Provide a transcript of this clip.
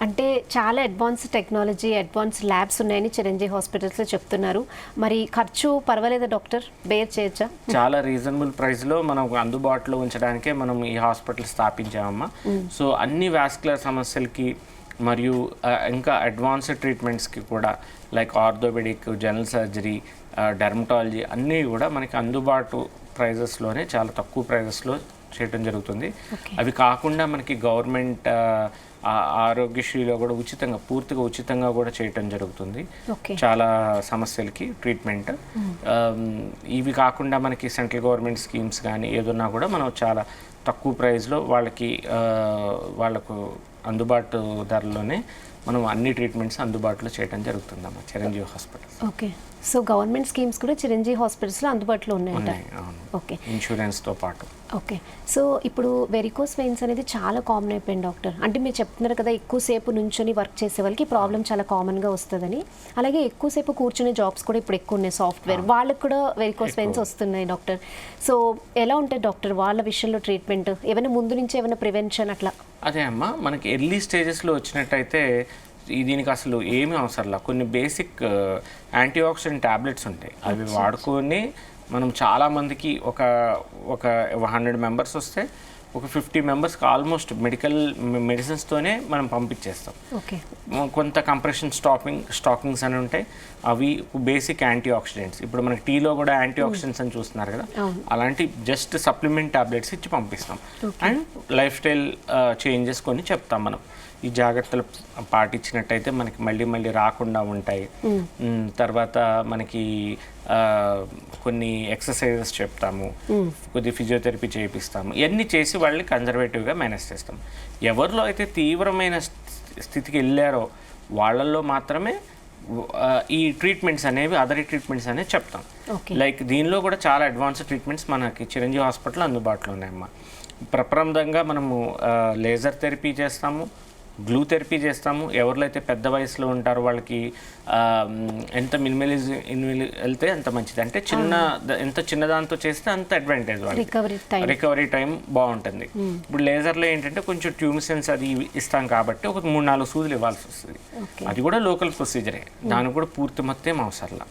అంటే చాలా advance technology, advance labs ఉన్నాయని చిరంజీవి హాస్పిటల్స్లో చెప్తున్నారు. మరి ఖర్చు పర్వాలేదా డాక్టర్, బేర్ చేయొచ్చా? చాలా రీజనబుల్ ప్రైస్లో మనం అందుబాటులో ఉంచడానికే మనం ఈ హాస్పిటల్ స్థాపించామమ్మా. సో అన్ని వాస్కులర్ సమస్యలకి మరియు ఇంకా అడ్వాన్స్డ్ ట్రీట్మెంట్స్కి కూడా like orthopedic, general surgery, dermatology అన్నీ కూడా మనకి అందుబాటు ప్రైజెస్లోనే చాలా తక్కువ ప్రైజెస్లో చేయడం జరుగుతుంది. అవి కాకుండా మనకి గవర్నమెంట్ ఆరోగ్యశ్రీలో కూడా ఉచితంగా, పూర్తిగా ఉచితంగా కూడా చేయటం జరుగుతుంది చాలా సమస్యలకి ట్రీట్మెంట్. ఇవి కాకుండా మనకి సెంట్రల్ గవర్నమెంట్ స్కీమ్స్ కానీ ఏదన్నా కూడా మనం చాలా తక్కువ ప్రైస్లో వాళ్ళకు అందుబాటు ధరలోనే మనం అన్ని ట్రీట్మెంట్స్ అందుబాటులో చేయడం జరుగుతుందమ్మా Chiranjeevi hospital. Okay, so government schemes కూడా చిరంజీవి హాస్పిటల్స్లో అందుబాటులో ఉన్నాయంట. ఓకే, ఇన్సూరెన్స్తో పాటు. ఓకే, సో ఇప్పుడు వెరికోస్ వెయిన్స్ అనేది చాలా కామన్ అయిపోయింది డాక్టర్. అంటే మీరు చెప్తున్నారు కదా, ఎక్కువసేపు నుంచొని వర్క్ చేసే వాళ్ళకి ప్రాబ్లం చాలా కామన్గా వస్తుందని. అలాగే ఎక్కువసేపు కూర్చునే జాబ్స్ కూడా ఇప్పుడు ఎక్కువ ఉన్నాయి, సాఫ్ట్వేర్ వాళ్ళకి కూడా వెరికోస్ వెయిన్స్ వస్తున్నాయి డాక్టర్. సో ఎలా ఉంటుంది డాక్టర్ వాళ్ళ విషయంలో ట్రీట్మెంట్? ఏమైనా ముందు నుంచి ఏమైనా ప్రివెన్షన్ అట్లా? అదే అమ్మా, మనకి ఎర్లీ స్టేజెస్లో వచ్చినట్టయితే దీనికి అసలు ఏమీ అవసరంలా. కొన్ని బేసిక్ యాంటీ ఆక్సిడెంట్ ట్యాబ్లెట్స్ ఉంటాయి, అవి వాడుకొని మనం చాలామందికి ఒక 100 మెంబర్స్ వస్తే ఒక 50 మెంబర్స్కి ఆల్మోస్ట్ మెడిసిన్స్తోనే మనం పంపించేస్తాం. కొంత కంప్రెషన్ స్టాకింగ్స్ అని ఉంటాయి, అవి బేసిక్ యాంటీ ఆక్సిడెంట్స్. ఇప్పుడు మనకి టీలో కూడా యాంటీ ఆక్సిడెంట్స్ అని చూస్తున్నారు కదా, అలాంటి జస్ట్ సప్లిమెంట్ టాబ్లెట్స్ ఇచ్చి పంపిస్తాం. అండ్ లైఫ్ స్టైల్ చేంజెస్ కొన్ని చెప్తాం. మనం ఈ జాగ్రత్తలు పాటించినట్టయితే మనకి మళ్ళీ రాకుండా ఉంటాయి. తర్వాత మనకి కొన్ని ఎక్సర్సైజెస్ చెప్తాము, కొద్ది ఫిజియోథెరపీ చేయిస్తాము. ఇవన్నీ చేసి వాళ్ళని కన్జర్వేటివ్గా మేనేజ్ చేస్తాం. ఎవరిలో అయితే తీవ్రమైన స్థితికి వెళ్ళారో వాళ్ళల్లో మాత్రమే ఈ ట్రీట్మెంట్స్ అనేవి, అదర్ ట్రీట్మెంట్స్ అనేవి చెప్తాం. లైక్ దీనిలో కూడా చాలా అడ్వాన్స్డ్ ట్రీట్మెంట్స్ మనకి చిరంజీవి హాస్పిటల్ అందుబాటులో ఉన్నాయమ్మా. ప్రప్రథమంగా మనము లేజర్ థెరపీ చేస్తాము, గ్లూ థెరపీ చేస్తాము. ఎవరిలో అయితే పెద్ద వయసులో ఉంటారో వాళ్ళకి ఎంత మినిమలిజం వెళ్తే అంత మంచిది. అంటే ఎంత చిన్నదాంతో చేస్తే అంత అడ్వాంటేజ్ వాళ్ళకి, రికవరీ టైం బాగుంటుంది. ఇప్పుడు లేజర్లో ఏంటంటే కొంచెం ట్యూమిసెన్స్ అది ఇస్తాం కాబట్టి ఒక 3-4 సూదులు ఇవ్వాల్సి వస్తుంది. అది కూడా లోకల్ ప్రొసీజరే, దానికి కూడా పూర్తి మొత్తం అవసరంలా.